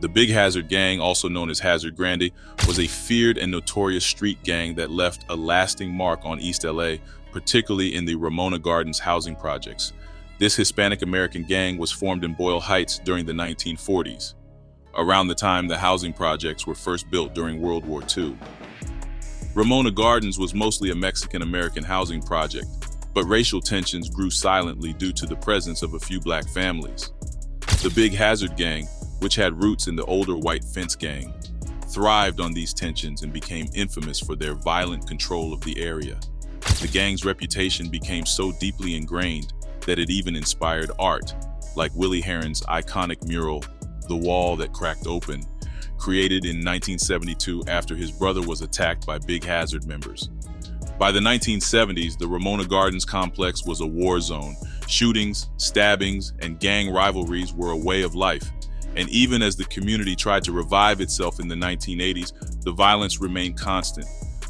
The Big Hazard Gang, also known as Hazard Grande, was a feared and notorious street gang that left a lasting mark on East LA, particularly in the Ramona Gardens housing projects. This Hispanic-American gang was formed in Boyle Heights during the 1940s, around the time the housing projects were first built during World War II. Ramona Gardens was mostly a Mexican-American housing project, but racial tensions grew silently due to the presence of a few black families. The Big Hazard Gang, which had roots in the older white fence gang, thrived on these tensions and became infamous for their violent control of the area. The gang's reputation became so deeply ingrained that it even inspired art, like Willie Herron's iconic mural, The Wall That Cracked Open, created in 1972 after his brother was attacked by Big Hazard members. By the 1970s, the Ramona Gardens complex was a war zone. Shootings, stabbings, and gang rivalries were a way of life. And even as the community tried to revive itself in the 1980s, the violence remained constant.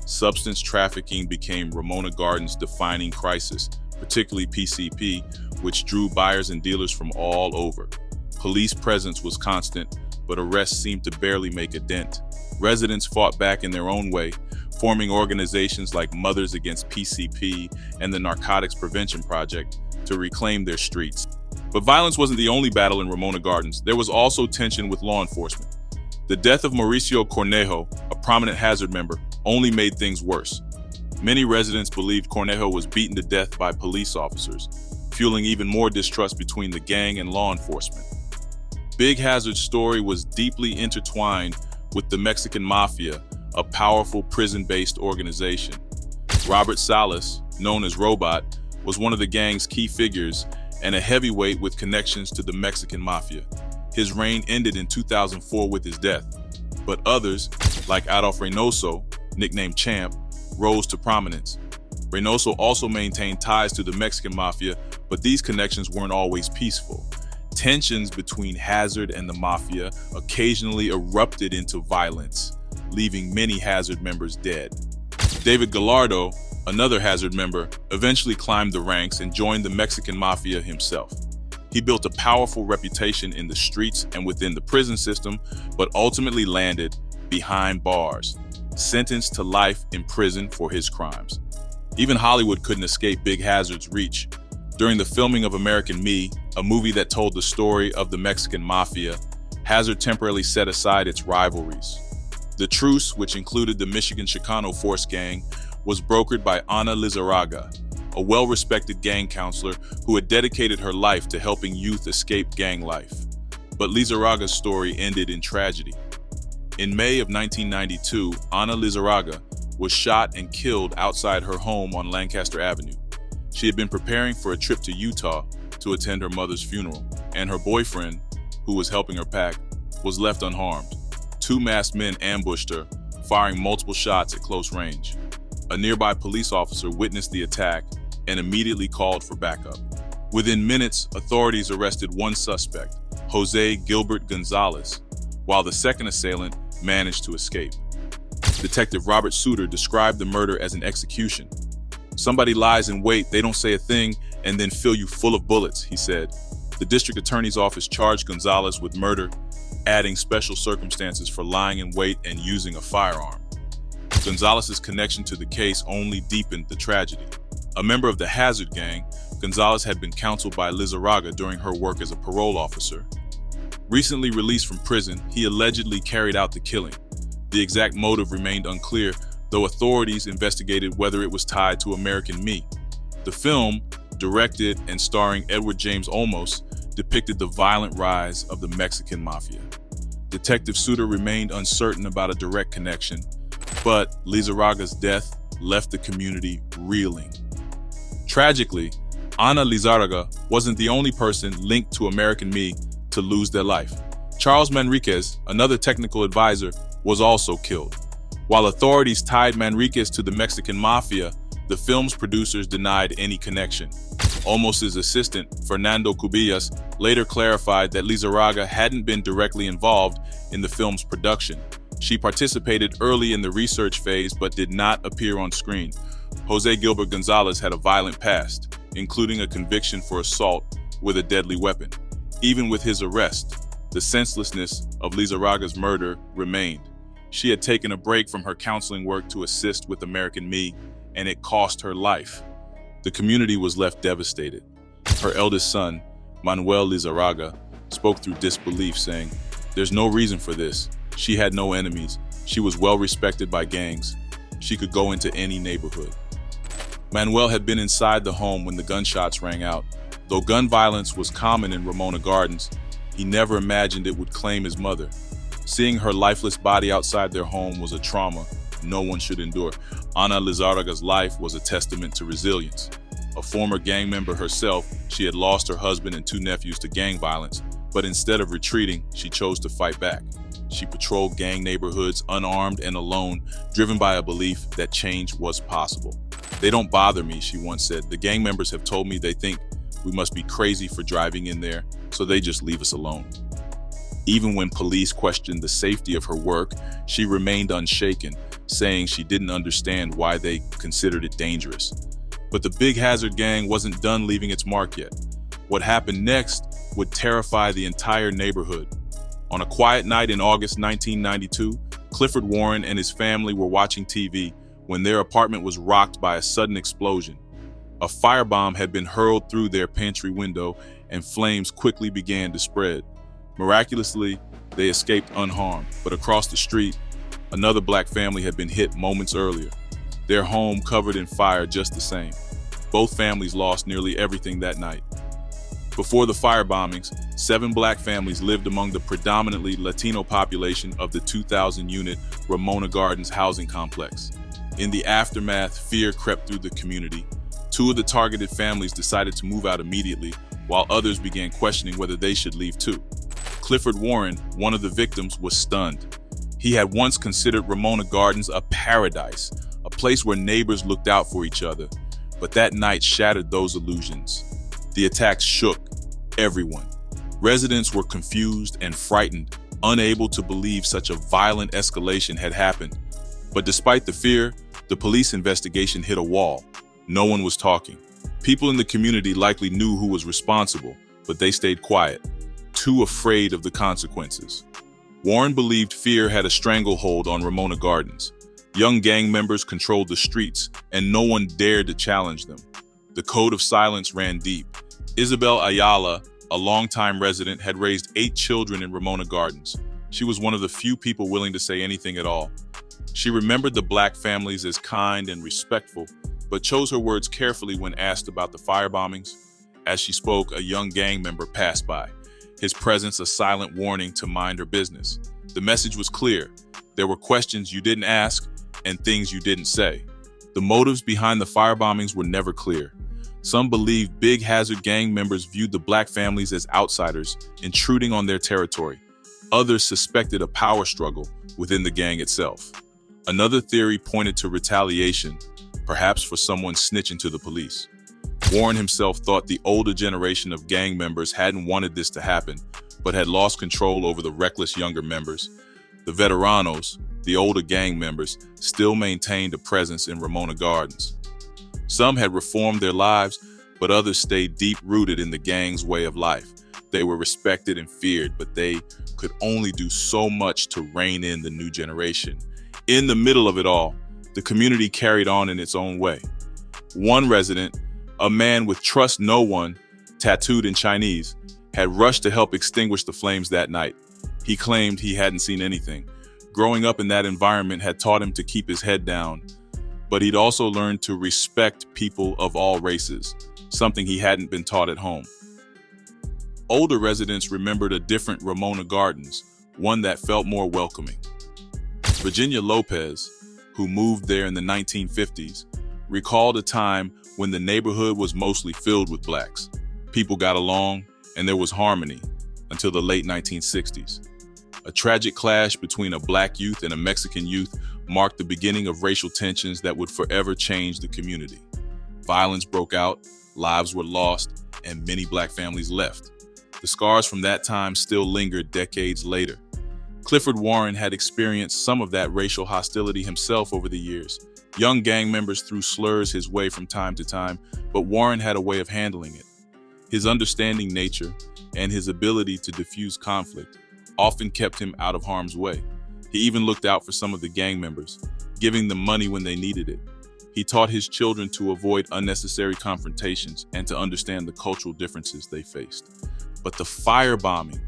Substance trafficking became Ramona Gardens' defining crisis, particularly PCP, which drew buyers and dealers from all over. Police presence was constant, but arrests seemed to barely make a dent. Residents fought back in their own way, forming organizations like Mothers Against PCP and the Narcotics Prevention Project to reclaim their streets. But violence wasn't the only battle in Ramona Gardens. There was also tension with law enforcement. The death of Mauricio Cornejo, a prominent Hazard member, only made things worse. Many residents believed Cornejo was beaten to death by police officers, fueling even more distrust between the gang and law enforcement. Big Hazard's story was deeply intertwined with the Mexican Mafia, a powerful prison-based organization. Robert Salas, known as Robot, was one of the gang's key figures and a heavyweight with connections to the Mexican Mafia. His reign ended in 2004 with his death, but others, like Adolf Reynoso, nicknamed Champ, rose to prominence. Reynoso also maintained ties to the Mexican Mafia, but these connections weren't always peaceful. Tensions between Hazard and the Mafia occasionally erupted into violence, leaving many Hazard members dead. David Gallardo, another Hazard member, eventually climbed the ranks and joined the Mexican Mafia himself. He built a powerful reputation in the streets and within the prison system, but ultimately landed behind bars, sentenced to life in prison for his crimes. Even Hollywood couldn't escape Big Hazard's reach. During the filming of American Me, a movie that told the story of the Mexican Mafia, Hazard temporarily set aside its rivalries. The truce, which included the Michigan Chicano Force gang, was brokered by Ana Lizarraga, a well-respected gang counselor who had dedicated her life to helping youth escape gang life. But Lizarraga's story ended in tragedy. In May of 1992, Ana Lizarraga was shot and killed outside her home on Lancaster Avenue. She had been preparing for a trip to Utah to attend her mother's funeral, and her boyfriend, who was helping her pack, was left unharmed. Two masked men ambushed her, firing multiple shots at close range. A nearby police officer witnessed the attack and immediately called for backup. Within minutes, authorities arrested one suspect, Jose Gilbert Gonzalez, while the second assailant managed to escape. Detective Robert Suter described the murder as an execution. "Somebody lies in wait, they don't say a thing, and then fill you full of bullets," he said. The district attorney's office charged Gonzalez with murder, adding special circumstances for lying in wait and using a firearm. Gonzalez's connection to the case only deepened the tragedy. A member of the Hazard gang, Gonzalez had been counseled by Lizarraga during her work as a parole officer. Recently released from prison, he allegedly carried out the killing. The exact motive remained unclear, though authorities investigated whether it was tied to American Me. The film, directed and starring Edward James Olmos, depicted the violent rise of the Mexican Mafia. Detective Suter remained uncertain about a direct connection, but Lizarraga's death left the community reeling. Tragically, Ana Lizarraga wasn't the only person linked to American Me to lose their life. Charles Manriquez, another technical advisor, was also killed. While authorities tied Manriquez to the Mexican Mafia, the film's producers denied any connection. Olmos' assistant, Fernando Cubillas, later clarified that Lizarraga hadn't been directly involved in the film's production. She participated early in the research phase but did not appear on screen. Jose Gilbert Gonzalez had a violent past, including a conviction for assault with a deadly weapon. Even with his arrest, The senselessness of Lizarraga's murder remained. She had taken a break from her counseling work to assist with American Me, and it cost her life. The community was left devastated. Her eldest son, Manuel Lizarraga, spoke through disbelief, saying, "There's no reason for this. She had no enemies. She was well respected by gangs. She could go into any neighborhood." Manuel had been inside the home when the gunshots rang out. Though gun violence was common in Ramona Gardens, he never imagined it would claim his mother. Seeing her lifeless body outside their home was a trauma no one should endure. Ana Lizarraga's life was a testament to resilience. A former gang member herself, she had lost her husband and 2 nephews to gang violence, but instead of retreating, she chose to fight back. She patrolled gang neighborhoods unarmed and alone, driven by a belief that change was possible. "They don't bother me," she once said. "The gang members have told me they think we must be crazy for driving in there, so they just leave us alone." Even when police questioned the safety of her work, she remained unshaken, saying she didn't understand why they considered it dangerous. But the Big Hazard gang wasn't done leaving its mark yet. What happened next would terrify the entire neighborhood. On a quiet night in August 1992, Clifford Warren and his family were watching TV when their apartment was rocked by a sudden explosion. A firebomb had been hurled through their pantry window, and flames quickly began to spread. Miraculously, they escaped unharmed, but across the street, another black family had been hit moments earlier. Their home covered in fire just the same. Both families lost nearly everything that night. Before the firebombings, 7 black families lived among the predominantly Latino population of the 2,000-unit Ramona Gardens housing complex. In the aftermath, fear crept through the community. 2 of the targeted families decided to move out immediately, while others began questioning whether they should leave too. Clifford Warren, one of the victims, was stunned. He had once considered Ramona Gardens a paradise, a place where neighbors looked out for each other. But that night shattered those illusions. The attacks shook everyone. Residents were confused and frightened, unable to believe such a violent escalation had happened. But despite the fear, the police investigation hit a wall. No one was talking. People in the community likely knew who was responsible, but they stayed quiet, too afraid of the consequences. Warren believed fear had a stranglehold on Ramona Gardens. Young gang members controlled the streets, and no one dared to challenge them. The code of silence ran deep. Isabel Ayala, a longtime resident, had raised 8 children in Ramona Gardens. She was one of the few people willing to say anything at all. She remembered the black families as kind and respectful, but chose her words carefully when asked about the firebombings. As she spoke, a young gang member passed by, his presence a silent warning to mind her business. The message was clear. There were questions you didn't ask and things you didn't say. The motives behind the firebombings were never clear. Some believed Big Hazard gang members viewed the black families as outsiders, intruding on their territory. Others suspected a power struggle within the gang itself. Another theory pointed to retaliation, perhaps for someone snitching to the police. Warren himself thought the older generation of gang members hadn't wanted this to happen, but had lost control over the reckless younger members. The veteranos, the older gang members, still maintained a presence in Ramona Gardens. Some had reformed their lives, but others stayed deep-rooted in the gang's way of life. They were respected and feared, but they could only do so much to rein in the new generation. In the middle of it all, the community carried on in its own way. One resident, a man with "Trust No One" tattooed in Chinese, had rushed to help extinguish the flames that night. He claimed he hadn't seen anything. Growing up in that environment had taught him to keep his head down, but he'd also learned to respect people of all races, something he hadn't been taught at home. Older residents remembered a different Ramona Gardens, one that felt more welcoming. Virginia Lopez, who moved there in the 1950s, recalled a time when the neighborhood was mostly filled with blacks. People got along, and there was harmony until the late 1960s. A tragic clash between a black youth and a Mexican youth marked the beginning of racial tensions that would forever change the community. Violence broke out, lives were lost, and many black families left. The scars from that time still lingered decades later. Clifford Warren had experienced some of that racial hostility himself over the years. Young gang members threw slurs his way from time to time, but Warren had a way of handling it. His understanding nature and his ability to diffuse conflict often kept him out of harm's way. He even looked out for some of the gang members, giving them money when they needed it. He taught his children to avoid unnecessary confrontations and to understand the cultural differences they faced. But the firebombing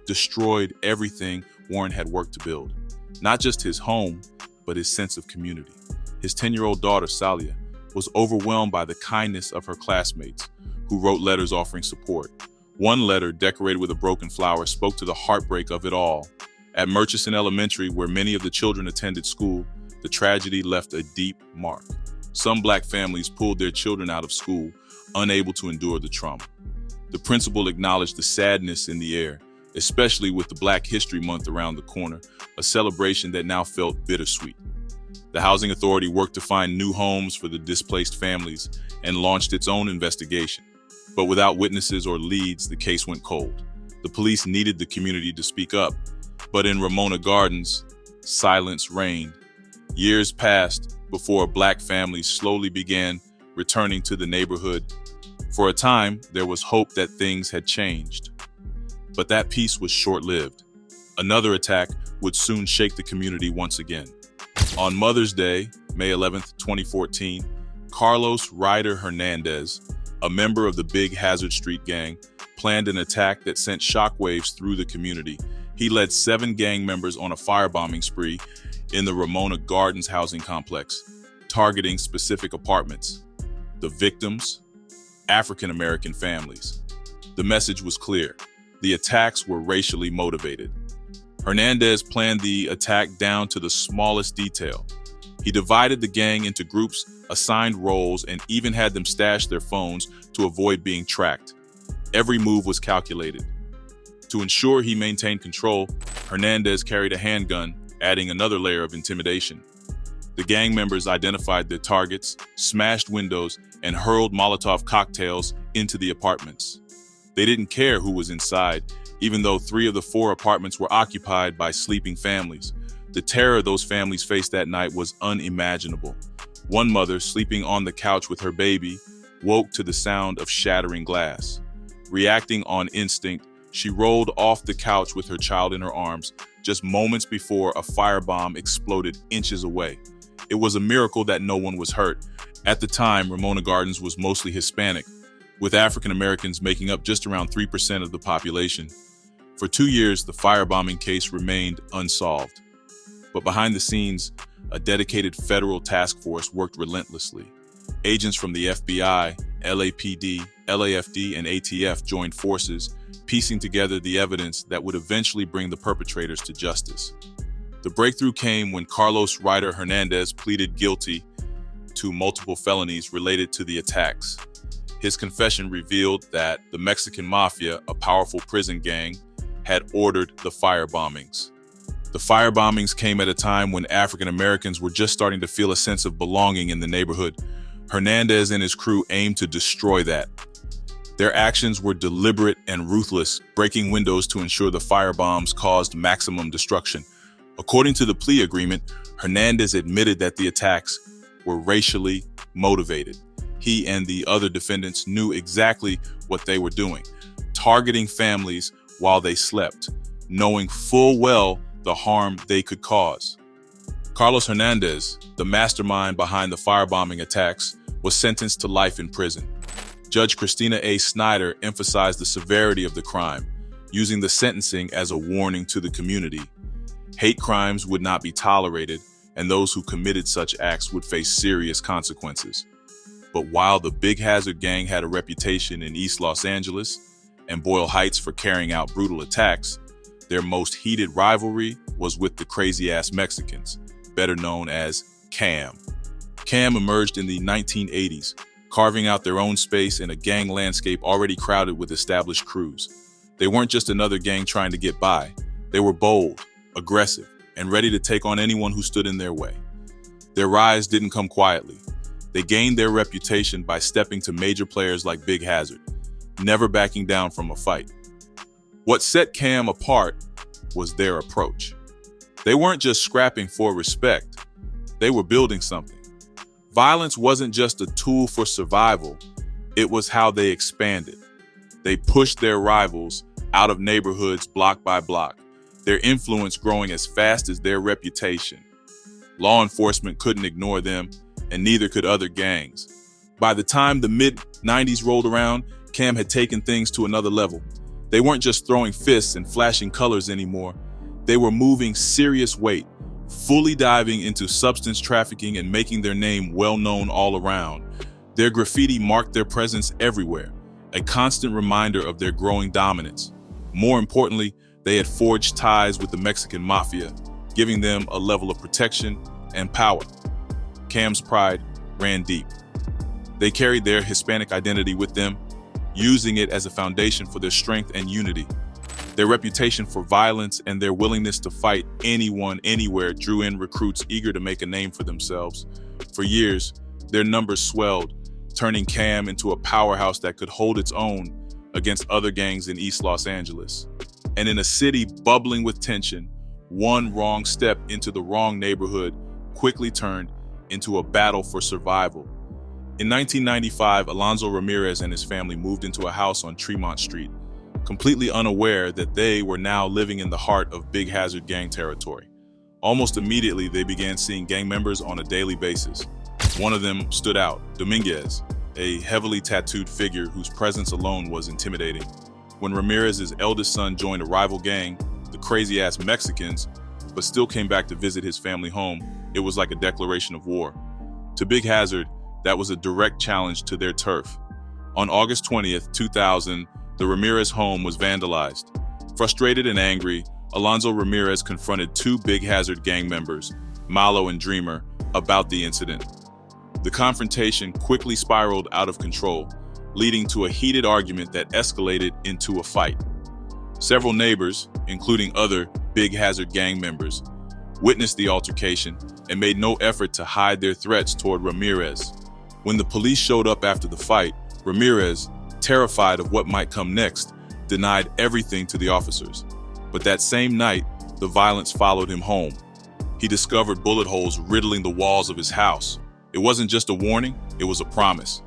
destroyed everything Warren had worked to build. Not just his home, but his sense of community. His 10-year-old daughter, Salia, was overwhelmed by the kindness of her classmates, who wrote letters offering support. One letter, decorated with a broken flower, spoke to the heartbreak of it all. At Murchison Elementary, where many of the children attended school, the tragedy left a deep mark. Some Black families pulled their children out of school, unable to endure the trauma. The principal acknowledged the sadness in the air, especially with the Black History Month around the corner, a celebration that now felt bittersweet. The Housing Authority worked to find new homes for the displaced families and launched its own investigation. But without witnesses or leads, the case went cold. The police needed the community to speak up, but in Ramona Gardens, silence reigned. Years passed before Black families slowly began returning to the neighborhood. For a time, there was hope that things had changed. But that peace was short-lived. Another attack would soon shake the community once again. On Mother's Day, May 11, 2014, Carlos Ryder Hernandez, a member of the Big Hazard Street gang, planned an attack that sent shockwaves through the community. He led 7 gang members on a firebombing spree in the Ramona Gardens housing complex, targeting specific apartments. The victims, African-American families. The message was clear. The attacks were racially motivated. Hernandez planned the attack down to the smallest detail. He divided the gang into groups, assigned roles, and even had them stash their phones to avoid being tracked. Every move was calculated. To ensure he maintained control, Hernandez carried a handgun, adding another layer of intimidation. The gang members identified their targets, smashed windows, and hurled Molotov cocktails into the apartments. They didn't care who was inside, even though 3 of the 4 apartments were occupied by sleeping families. The terror those families faced that night was unimaginable. One mother, sleeping on the couch with her baby, woke to the sound of shattering glass. Reacting on instinct, she rolled off the couch with her child in her arms, just moments before a firebomb exploded inches away. It was a miracle that no one was hurt. At the time, Ramona Gardens was mostly Hispanic, with African Americans making up just around 3% of the population. For 2 years, the firebombing case remained unsolved. But behind the scenes, a dedicated federal task force worked relentlessly. Agents from the FBI, LAPD, LAFD, and ATF joined forces, piecing together the evidence that would eventually bring the perpetrators to justice. The breakthrough came when Carlos Ryder Hernandez pleaded guilty to multiple felonies related to the attacks. His confession revealed that the Mexican Mafia, a powerful prison gang, had ordered the firebombings. The firebombings came at a time when African Americans were just starting to feel a sense of belonging in the neighborhood. Hernandez and his crew aimed to destroy that. Their actions were deliberate and ruthless, breaking windows to ensure the firebombs caused maximum destruction. According to the plea agreement, Hernandez admitted that the attacks were racially motivated. He and the other defendants knew exactly what they were doing, targeting families while they slept, knowing full well the harm they could cause. Carlos Hernandez, the mastermind behind the firebombing attacks, was sentenced to life in prison. Judge Christina A. Snyder emphasized the severity of the crime, using the sentencing as a warning to the community. Hate crimes would not be tolerated, and those who committed such acts would face serious consequences. But while the Big Hazard gang had a reputation in East Los Angeles and Boyle Heights for carrying out brutal attacks, their most heated rivalry was with the crazy-ass Mexicans, better known as CAM. CAM emerged in the 1980s, carving out their own space in a gang landscape already crowded with established crews. They weren't just another gang trying to get by. They were bold, aggressive, and ready to take on anyone who stood in their way. Their rise didn't come quietly. They gained their reputation by stepping to major players like Big Hazard, never backing down from a fight. What set CAM apart was their approach. They weren't just scrapping for respect. They were building something. Violence wasn't just a tool for survival. It was how they expanded. They pushed their rivals out of neighborhoods block by block, their influence growing as fast as their reputation. Law enforcement couldn't ignore them, and neither could other gangs. By the time the mid-90s rolled around, Cam had taken things to another level. They weren't just throwing fists and flashing colors anymore. They were moving serious weight, fully diving into substance trafficking and making their name well-known all around. Their graffiti marked their presence everywhere, a constant reminder of their growing dominance. More importantly, they had forged ties with the Mexican mafia, giving them a level of protection and power. Cam's pride ran deep. They carried their Hispanic identity with them, using it as a foundation for their strength and unity. Their reputation for violence and their willingness to fight anyone, anywhere drew in recruits eager to make a name for themselves. For years, their numbers swelled, turning Cam into a powerhouse that could hold its own against other gangs in East Los Angeles. And in a city bubbling with tension, one wrong step into the wrong neighborhood quickly turned into a battle for survival. In 1995, Alonzo Ramirez and his family moved into a house on Tremont Street, completely unaware that they were now living in the heart of Big Hazard gang territory. Almost immediately, they began seeing gang members on a daily basis. One of them stood out, Dominguez, a heavily tattooed figure whose presence alone was intimidating. When Ramirez's eldest son joined a rival gang, the crazy-ass Mexicans, but still came back to visit his family home, it was like a declaration of war. To Big Hazard, that was a direct challenge to their turf. On August 20th, 2000, the Ramirez home was vandalized. Frustrated and angry, Alonzo Ramirez confronted two Big Hazard gang members, Malo and Dreamer, about the incident. The confrontation quickly spiraled out of control, leading to a heated argument that escalated into a fight. Several neighbors, including other Big Hazard gang members, witnessed the altercation and made no effort to hide their threats toward Ramirez. When the police showed up after the fight, Ramirez, terrified of what might come next, denied everything to the officers. But that same night, the violence followed him home. He discovered bullet holes riddling the walls of his house. It wasn't just a warning, it was a promise.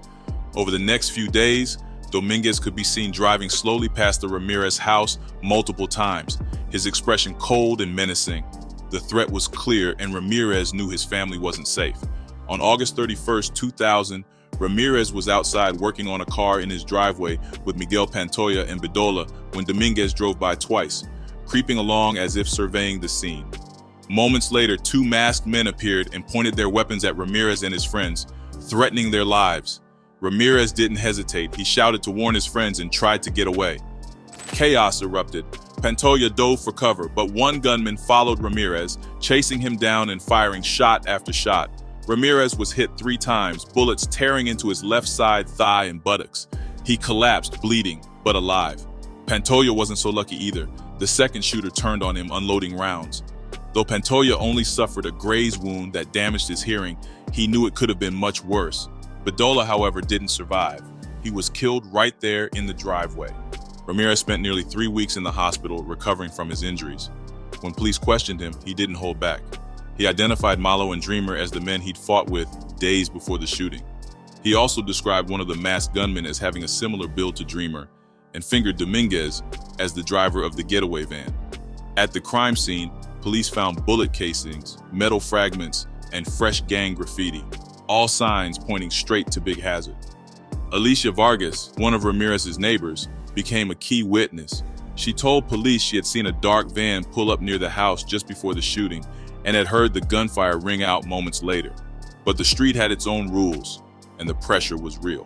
Over the next few days, Dominguez could be seen driving slowly past the Ramirez house multiple times, his expression cold and menacing. The threat was clear, and Ramirez knew his family wasn't safe. On August 31st, 2000, Ramirez was outside working on a car in his driveway with Miguel Pantoja and Bedolla when Dominguez drove by twice, creeping along as if surveying the scene. Moments later, two masked men appeared and pointed their weapons at Ramirez and his friends, threatening their lives. Ramirez didn't hesitate. He shouted to warn his friends and tried to get away. Chaos erupted. Pantoja dove for cover, but one gunman followed Ramirez, chasing him down and firing shot after shot. Ramirez was hit 3 times, bullets tearing into his left side, thigh, and buttocks. He collapsed, bleeding, but alive. Pantoja wasn't so lucky either. The second shooter turned on him, unloading rounds. Though Pantoja only suffered a graze wound that damaged his hearing, he knew it could have been much worse. Bedolla, however, didn't survive. He was killed right there in the driveway. Ramirez spent nearly 3 weeks in the hospital recovering from his injuries. When police questioned him, he didn't hold back. He identified Malo and Dreamer as the men he'd fought with days before the shooting. He also described one of the masked gunmen as having a similar build to Dreamer and fingered Dominguez as the driver of the getaway van. At the crime scene, police found bullet casings, metal fragments, and fresh gang graffiti, all signs pointing straight to Big Hazard. Alicia Vargas, one of Ramirez's neighbors, became a key witness. She told police she had seen a dark van pull up near the house just before the shooting and had heard the gunfire ring out moments later. But the street had its own rules, and the pressure was real.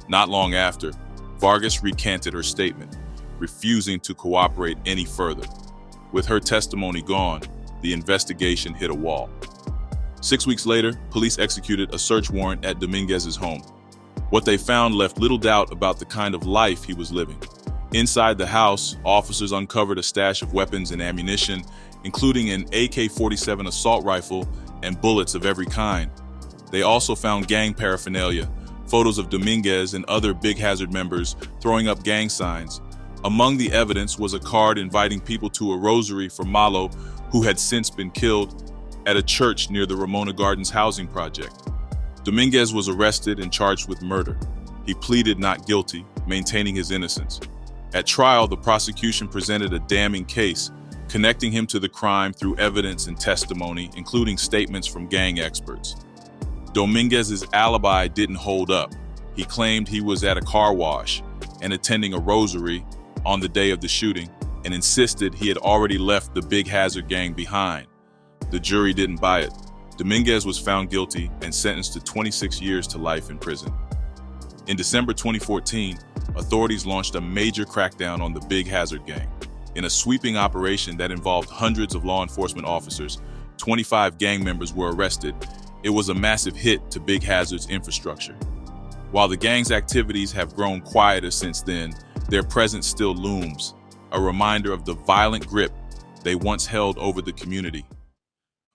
Not long after, Vargas recanted her statement, refusing to cooperate any further. With her testimony gone, the investigation hit a wall. 6 weeks later, police executed a search warrant at Dominguez's home. What they found left little doubt about the kind of life he was living. Inside the house, officers uncovered a stash of weapons and ammunition, including an AK-47 assault rifle and bullets of every kind. They also found gang paraphernalia, photos of Dominguez and other Big Hazard members throwing up gang signs. Among the evidence was a card inviting people to a rosary for Malo, who had since been killed at a church near the Ramona Gardens housing project. Dominguez was arrested and charged with murder. He pleaded not guilty, maintaining his innocence. At trial, the prosecution presented a damning case, connecting him to the crime through evidence and testimony, including statements from gang experts. Dominguez's alibi didn't hold up. He claimed he was at a car wash and attending a rosary on the day of the shooting, and insisted he had already left the Big Hazard gang behind. The jury didn't buy it. Dominguez was found guilty and sentenced to 26 years to life in prison. In December 2014, authorities launched a major crackdown on the Big Hazard gang. In a sweeping operation that involved hundreds of law enforcement officers, 25 gang members were arrested. It was a massive hit to Big Hazard's infrastructure. While the gang's activities have grown quieter since then, their presence still looms, a reminder of the violent grip they once held over the community.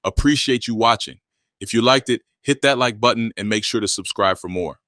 Appreciate you watching. If you liked it, hit that like button and make sure to subscribe for more.